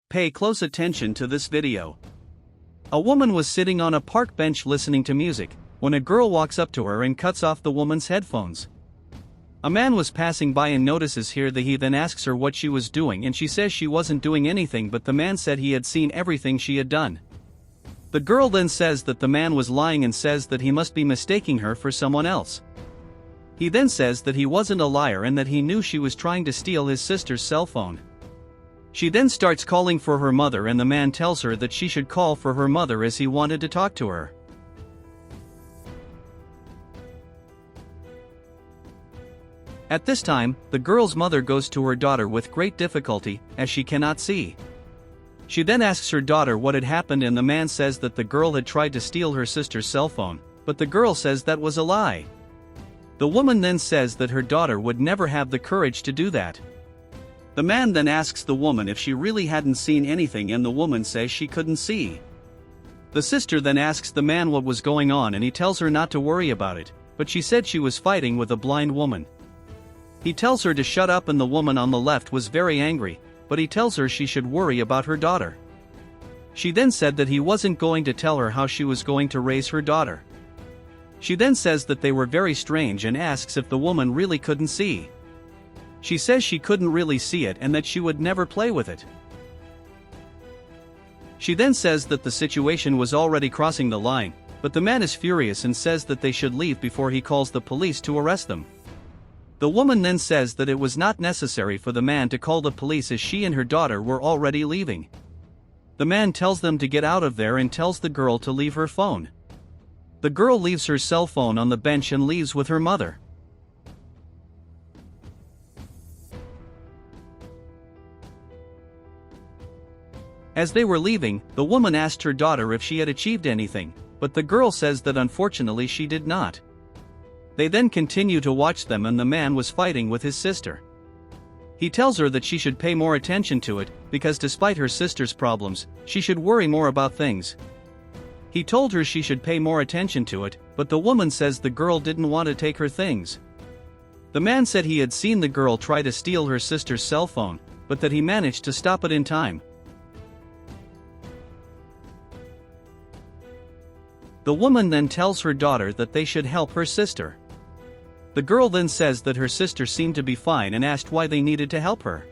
Pay close attention to this video. A woman was sitting on a park bench listening to music, when a girl walks up to her and cuts off the woman's headphones. A man was passing by and notices her. He then asks her what she was doing and she says she wasn't doing anything, but the man said he had seen everything she had done. The girl then says that the man was lying and says that he must be mistaking her for someone else. He then says that he wasn't a liar and that he knew she was trying to steal his sister's cell phone. She then starts calling for her mother and the man tells her that she should call for her mother as he wanted to talk to her. At this time, the girl's mother goes to her daughter with great difficulty, as she cannot see. She then asks her daughter what had happened and the man says that the girl had tried to steal her sister's cell phone, but the girl says that was a lie. The woman then says that her daughter would never have the courage to do that. The man then asks the woman if she really hadn't seen anything and the woman says she couldn't see. The sister then asks the man what was going on and he tells her not to worry about it, but she said she was fighting with a blind woman. He tells her to shut up and the woman on the left was very angry, but he tells her she should worry about her daughter. She then said that he wasn't going to tell her how she was going to raise her daughter. She then says that they were very strange and asks if the woman really couldn't see. She says she couldn't really see it and that she would never play with it. She then says that the situation was already crossing the line, but the man is furious and says that they should leave before he calls the police to arrest them. The woman then says that it was not necessary for the man to call the police as she and her daughter were already leaving. The man tells them to get out of there and tells the girl to leave her phone. The girl leaves her cell phone on the bench and leaves with her mother. As they were leaving, the woman asked her daughter if she had achieved anything, but the girl says that unfortunately she did not. They then continue to watch them and the man was fighting with his sister. He tells her that she should pay more attention to it, because despite her sister's problems, she should worry more about things. He told her she should pay more attention to it, but the woman says the girl didn't want to take her things. The man said he had seen the girl try to steal her sister's cell phone, but that he managed to stop it in time. The woman then tells her daughter that they should help her sister. The girl then says that her sister seemed to be fine and asked why they needed to help her.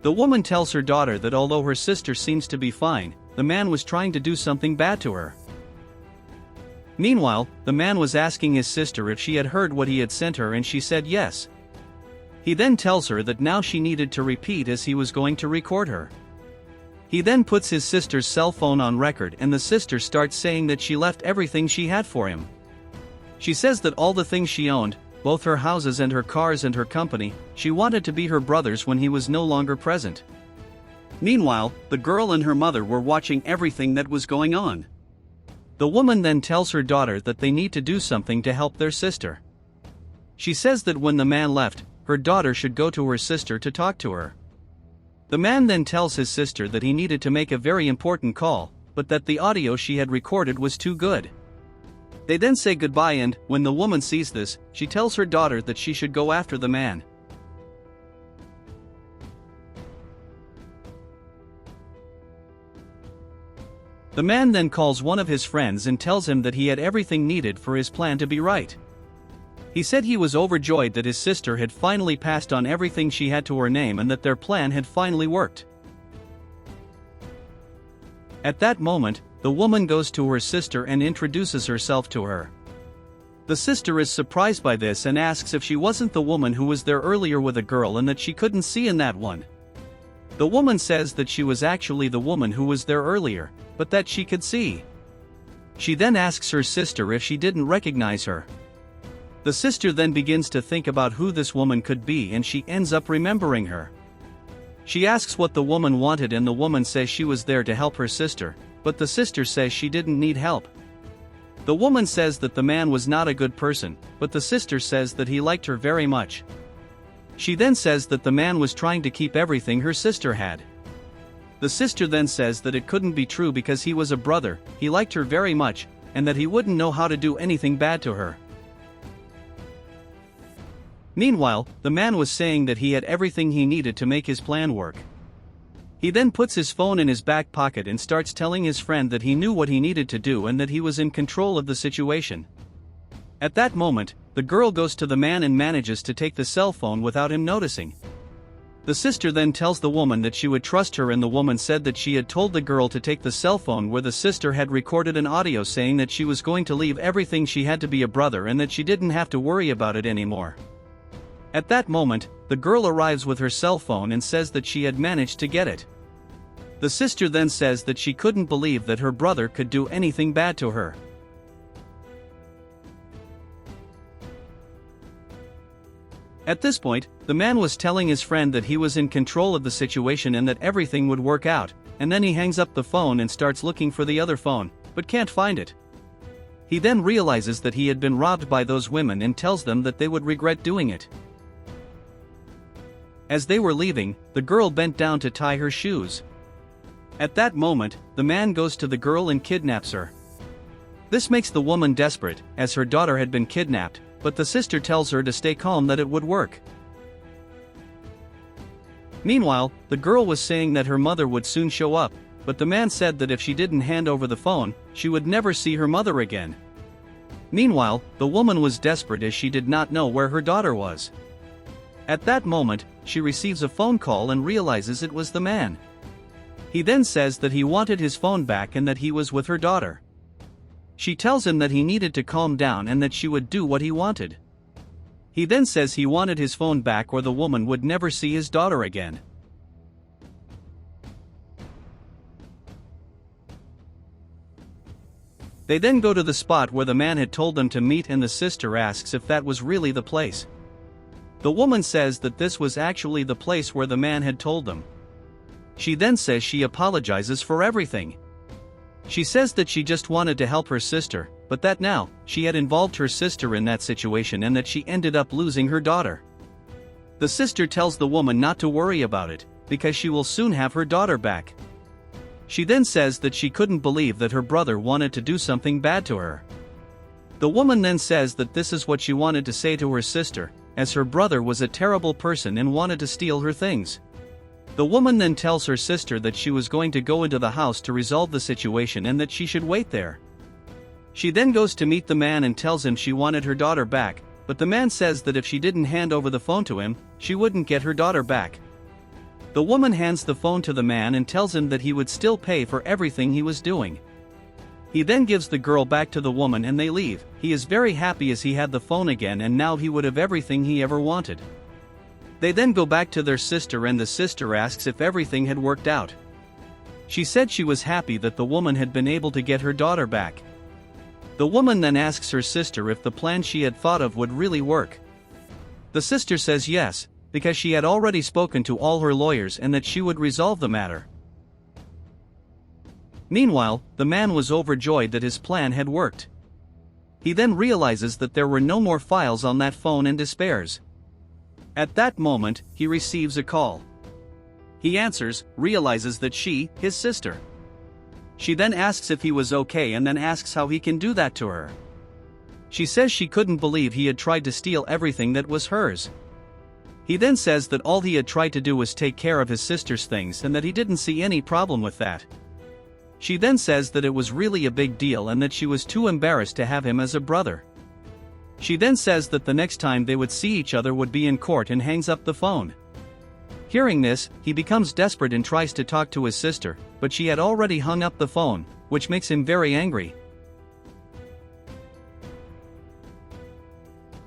The woman tells her daughter that although her sister seems to be fine, the man was trying to do something bad to her. Meanwhile, the man was asking his sister if she had heard what he had sent her and she said yes. He then tells her that now she needed to repeat as he was going to record her. He then puts his sister's cell phone on record and the sister starts saying that she left everything she had for him. She says that all the things she owned, both her houses and her cars and her company, she wanted to be her brother's when he was no longer present. Meanwhile, the girl and her mother were watching everything that was going on. The woman then tells her daughter that they need to do something to help their sister. She says that when the man left, her daughter should go to her sister to talk to her. The man then tells his sister that he needed to make a very important call, but that the audio she had recorded was too good. They then say goodbye and, when the woman sees this, she tells her daughter that she should go after the man. The man then calls one of his friends and tells him that he had everything needed for his plan to be right. He said he was overjoyed that his sister had finally passed on everything she had to her name and that their plan had finally worked. At that moment, the woman goes to her sister and introduces herself to her. The sister is surprised by this and asks if she wasn't the woman who was there earlier with a girl and that she couldn't see in that one. The woman says that she was actually the woman who was there earlier, but that she could see. She then asks her sister if she didn't recognize her. The sister then begins to think about who this woman could be and she ends up remembering her. She asks what the woman wanted and the woman says she was there to help her sister, but the sister says she didn't need help. The woman says that the man was not a good person, but the sister says that he liked her very much. She then says that the man was trying to keep everything her sister had. The sister then says that it couldn't be true because he was a brother, he liked her very much, and that he wouldn't know how to do anything bad to her. Meanwhile, the man was saying that he had everything he needed to make his plan work. He then puts his phone in his back pocket and starts telling his friend that he knew what he needed to do and that he was in control of the situation. At that moment, the girl goes to the man and manages to take the cell phone without him noticing. The sister then tells the woman that she would trust her, and the woman said that she had told the girl to take the cell phone, where the sister had recorded an audio saying that she was going to leave everything she had to be a brother and that she didn't have to worry about it anymore. At that moment, the girl arrives with her cell phone and says that she had managed to get it. The sister then says that she couldn't believe that her brother could do anything bad to her. At this point, the man was telling his friend that he was in control of the situation and that everything would work out, and then he hangs up the phone and starts looking for the other phone, but can't find it. He then realizes that he had been robbed by those women and tells them that they would regret doing it. As they were leaving, the girl bent down to tie her shoes. At that moment, the man goes to the girl and kidnaps her. This makes the woman desperate, as her daughter had been kidnapped, but the sister tells her to stay calm, that it would work. Meanwhile, the girl was saying that her mother would soon show up, but the man said that if she didn't hand over the phone, she would never see her mother again. Meanwhile, the woman was desperate as she did not know where her daughter was. At that moment, she receives a phone call and realizes it was the man. He then says that he wanted his phone back and that he was with her daughter. She tells him that he needed to calm down and that she would do what he wanted. He then says he wanted his phone back or the woman would never see his daughter again. They then go to the spot where the man had told them to meet, and the sister asks if that was really the place. The woman says that this was actually the place where the man had told them. She then says she apologizes for everything. She says that she just wanted to help her sister, but that now, she had involved her sister in that situation and that she ended up losing her daughter. The sister tells the woman not to worry about it, because she will soon have her daughter back. She then says that she couldn't believe that her brother wanted to do something bad to her. The woman then says that this is what she wanted to say to her sister, as her brother was a terrible person and wanted to steal her things. The woman then tells her sister that she was going to go into the house to resolve the situation and that she should wait there. She then goes to meet the man and tells him she wanted her daughter back, but the man says that if she didn't hand over the phone to him, she wouldn't get her daughter back. The woman hands the phone to the man and tells him that he would still pay for everything he was doing. He then gives the girl back to the woman and they leave. He is very happy as he had the phone again and now he would have everything he ever wanted. They then go back to their sister and the sister asks if everything had worked out. She said she was happy that the woman had been able to get her daughter back. The woman then asks her sister if the plan she had thought of would really work. The sister says yes, because she had already spoken to all her lawyers and that she would resolve the matter. Meanwhile, the man was overjoyed that his plan had worked. He then realizes that there were no more files on that phone and despairs. At that moment, he receives a call. He answers, realizes that she, his sister. She then asks if he was okay and then asks how he can do that to her. She says she couldn't believe he had tried to steal everything that was hers. He then says that all he had tried to do was take care of his sister's things and that he didn't see any problem with that. She then says that it was really a big deal and that she was too embarrassed to have him as a brother. She then says that the next time they would see each other would be in court and hangs up the phone. Hearing this, he becomes desperate and tries to talk to his sister, but she had already hung up the phone, which makes him very angry.